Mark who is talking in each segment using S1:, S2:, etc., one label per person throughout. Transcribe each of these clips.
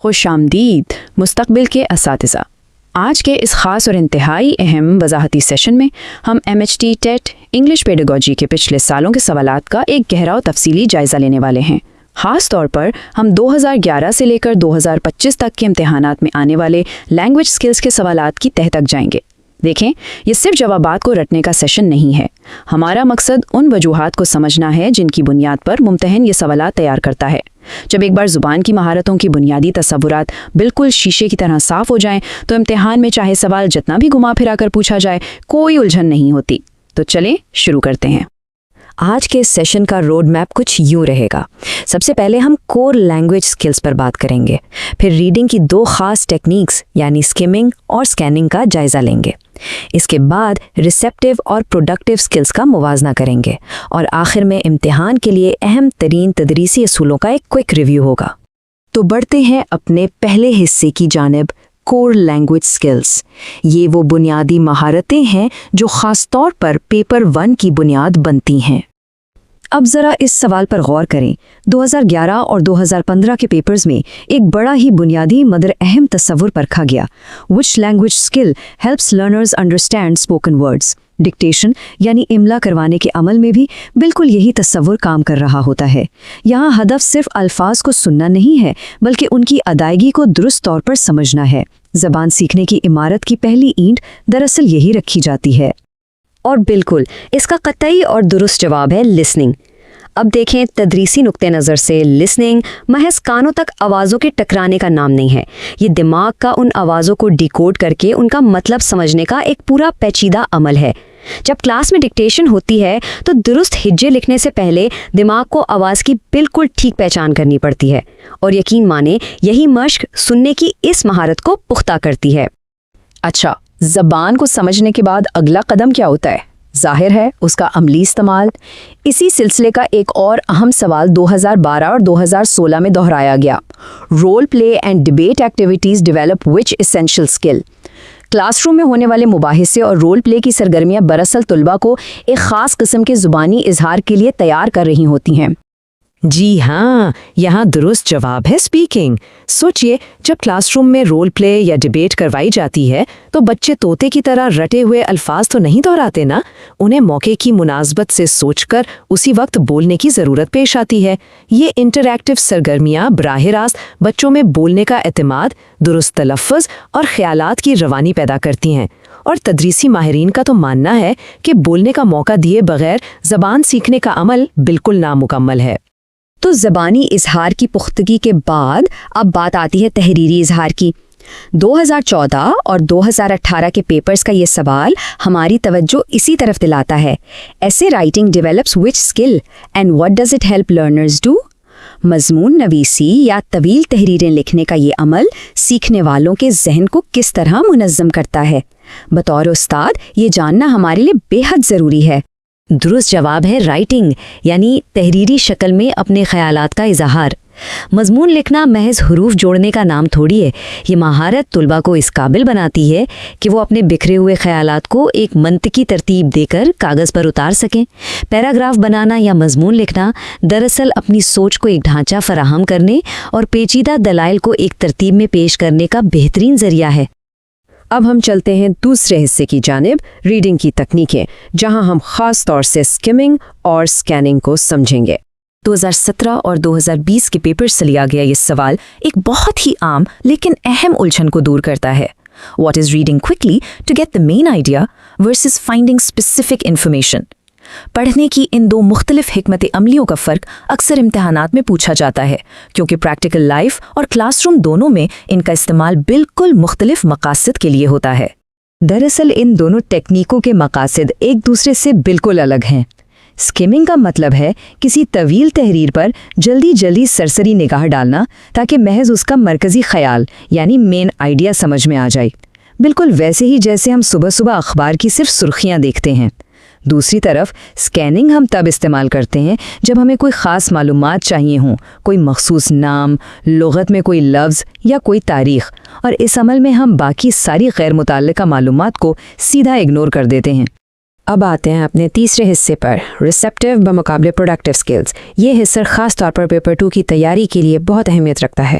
S1: خوش آمدید مستقبل کے اساتذہ۔ آج کے اس خاص اور انتہائی اہم وضاحتی سیشن میں ہم MHT ٹیٹ انگلش پیڈاگوجی کے پچھلے سالوں کے سوالات کا ایک گہرا و تفصیلی جائزہ لینے والے ہیں۔ خاص طور پر ہم 2011 سے لے کر 2025 تک کے امتحانات میں آنے والے لینگویج سکلز کے سوالات کی تہہ تک جائیں گے۔ دیکھیں، یہ صرف جوابات کو رٹنے کا سیشن نہیں ہے۔ ہمارا مقصد ان وجوہات کو سمجھنا ہے جن کی بنیاد پر ممتحن یہ سوالات تیار کرتا ہے۔ جب ایک بار زبان کی مہارتوں کی بنیادی تصورات بالکل شیشے کی طرح صاف ہو جائیں تو امتحان میں چاہے سوال جتنا بھی گھما پھرا کر پوچھا جائے کوئی الجھن نہیں ہوتی۔ تو چلیں شروع کرتے ہیں۔
S2: آج کے سیشن کا روڈ میپ کچھ یوں رہے گا۔ سب سے پہلے ہم کور لینگویج سکلز پر بات کریں گے، پھر ریڈنگ کی دو خاص ٹیکنیکس یعنی سکمنگ اور سکیننگ کا جائزہ لیں گے۔ اس کے بعد ریسیپٹیو اور پروڈکٹیو سکلز کا موازنہ کریں گے، اور آخر میں امتحان کے لیے اہم ترین تدریسی اصولوں کا ایک کوئک ریویو ہوگا۔
S3: تو بڑھتے ہیں اپنے پہلے حصے کی جانب، کور لینگویج سکلز۔ یہ وہ بنیادی مہارتیں ہیں جو خاص طور پر پیپر 1 کی بنیاد بنتی ہیں۔
S2: اب ذرا اس سوال پر غور کریں۔ 2011 اور 2015 کے پیپرز میں ایک بڑا ہی بنیادی مگر اہم تصور پرکھا گیا۔ Which language skill helps learners understand spoken words? Dictation یعنی املا کروانے کے عمل میں بھی بالکل یہی تصور کام کر رہا ہوتا ہے۔ یہاں ہدف صرف الفاظ کو سننا نہیں ہے بلکہ ان کی ادائیگی کو درست طور پر سمجھنا ہے۔ زبان سیکھنے کی عمارت کی پہلی اینٹ دراصل یہی رکھی جاتی ہے۔
S4: اور بالکل اس کا قطعی اور درست جواب ہے لسننگ۔ اب دیکھیں، تدریسی نقطہ نظر سے لسننگ محض کانوں تک آوازوں کے ٹکرانے کا نام نہیں ہے۔ یہ دماغ کا ان آوازوں کو ڈیکوڈ کر کے ان کا مطلب سمجھنے کا ایک پورا پیچیدہ عمل ہے۔ جب کلاس میں ڈکٹیشن ہوتی ہے تو درست ہجے لکھنے سے پہلے دماغ کو آواز کی بالکل ٹھیک پہچان کرنی پڑتی ہے، اور یقین مانیں یہی مشق سننے کی اس مہارت کو پختہ کرتی ہے۔
S1: اچھا، زبان کو سمجھنے کے بعد اگلا قدم کیا ہوتا ہے؟ ظاہر ہے اس کا عملی استعمال۔ اسی سلسلے کا ایک اور اہم سوال 2012 اور 2016 میں دہرایا گیا۔ Role play and debate activities develop which essential skill? Classroom میں ہونے والے مباحثے اور رول پلے کی سرگرمیاں دراصل طلباء کو ایک خاص قسم کے زبانی اظہار کے لیے تیار کر رہی ہوتی ہیں۔
S3: جی ہاں، یہاں درست جواب ہے اسپیکنگ۔ سوچئے، جب کلاس روم میں رول پلے یا ڈیبیٹ کروائی جاتی ہے تو بچے طوطے کی طرح رٹے ہوئے الفاظ تو نہیں دہراتے نا، انہیں موقع کی مناسبت سے سوچ کر اسی وقت بولنے کی ضرورت پیش آتی ہے۔ یہ انٹریکٹیو سرگرمیاں براہ راست بچوں میں بولنے کا اعتماد، درست تلفظ اور خیالات کی روانی پیدا کرتی ہیں، اور تدریسی ماہرین کا تو ماننا ہے کہ بولنے کا موقع دیے بغیر زبان سیکھنے کا عمل بالکل نامکمل ہے۔
S4: تو زبانی اظہار کی پختگی کے بعد اب بات آتی ہے تحریری اظہار کی۔ 2014 اور 2018 کے پیپرز کا یہ سوال ہماری توجہ اسی طرف دلاتا ہے۔ ایسے writing develops which skill and what does it help learners do? مضمون نویسی یا طویل تحریریں لکھنے کا یہ عمل سیکھنے والوں کے ذہن کو کس طرح منظم کرتا ہے؟ بطور استاد یہ جاننا ہمارے لیے بے حد ضروری ہے۔
S2: درست جواب ہے رائٹنگ، یعنی تحریری شکل میں اپنے خیالات کا اظہار۔ مضمون لکھنا محض حروف جوڑنے کا نام تھوڑی ہے۔ یہ مہارت طلباء کو اس قابل بناتی ہے کہ وہ اپنے بکھرے ہوئے خیالات کو ایک منطقی ترتیب دے کر کاغذ پر اتار سکیں۔ پیراگراف بنانا یا مضمون لکھنا دراصل اپنی سوچ کو ایک ڈھانچہ فراہم کرنے اور پیچیدہ دلائل کو ایک ترتیب میں پیش کرنے کا بہترین ذریعہ ہے۔
S3: اب ہم چلتے ہیں دوسرے حصے کی جانب، ریڈنگ کی تکنیکیں، جہاں ہم خاص طور سے سکمنگ اور سکیننگ کو سمجھیں گے۔ 2017 اور 2020 کے پیپر سے لیا گیا یہ سوال ایک بہت ہی عام لیکن اہم الجھن کو دور کرتا ہے۔ What is reading quickly to get the main idea versus finding specific information؟ پڑھنے کی ان دو مختلف حکمت عملیوں کا فرق اکثر امتحانات میں پوچھا جاتا ہے، کیونکہ پریکٹیکل لائف اور کلاس روم دونوں میں ان کا استعمال بالکل مختلف مقاصد کے لیے ہوتا ہے۔
S2: دراصل ان دونوں ٹیکنیکوں کے مقاصد ایک دوسرے سے بالکل الگ ہیں۔ سکمنگ کا مطلب ہے کسی طویل تحریر پر جلدی سرسری نگاہ ڈالنا تاکہ محض اس کا مرکزی خیال یعنی مین آئیڈیا سمجھ میں آ جائے، بالکل ویسے ہی جیسے ہم صبح اخبار کی صرف سرخیاں دیکھتے ہیں۔ دوسری طرف سکیننگ ہم تب استعمال کرتے ہیں جب ہمیں کوئی خاص معلومات چاہیے ہوں، کوئی مخصوص نام، لغت میں کوئی لفظ یا کوئی تاریخ، اور اس عمل میں ہم باقی ساری غیر متعلقہ معلومات کو سیدھا اگنور کر دیتے ہیں۔
S3: اب آتے ہیں اپنے تیسرے حصے پر، ریسیپٹیو بمقابلے پروڈکٹیو سکلز۔ یہ حصہ خاص طور پر پیپر 2 کی تیاری کے لیے بہت اہمیت رکھتا ہے۔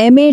S2: MA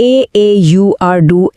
S2: AAURDU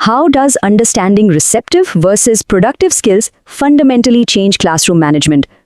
S4: How does understanding receptive versus productive skills fundamentally change classroom management?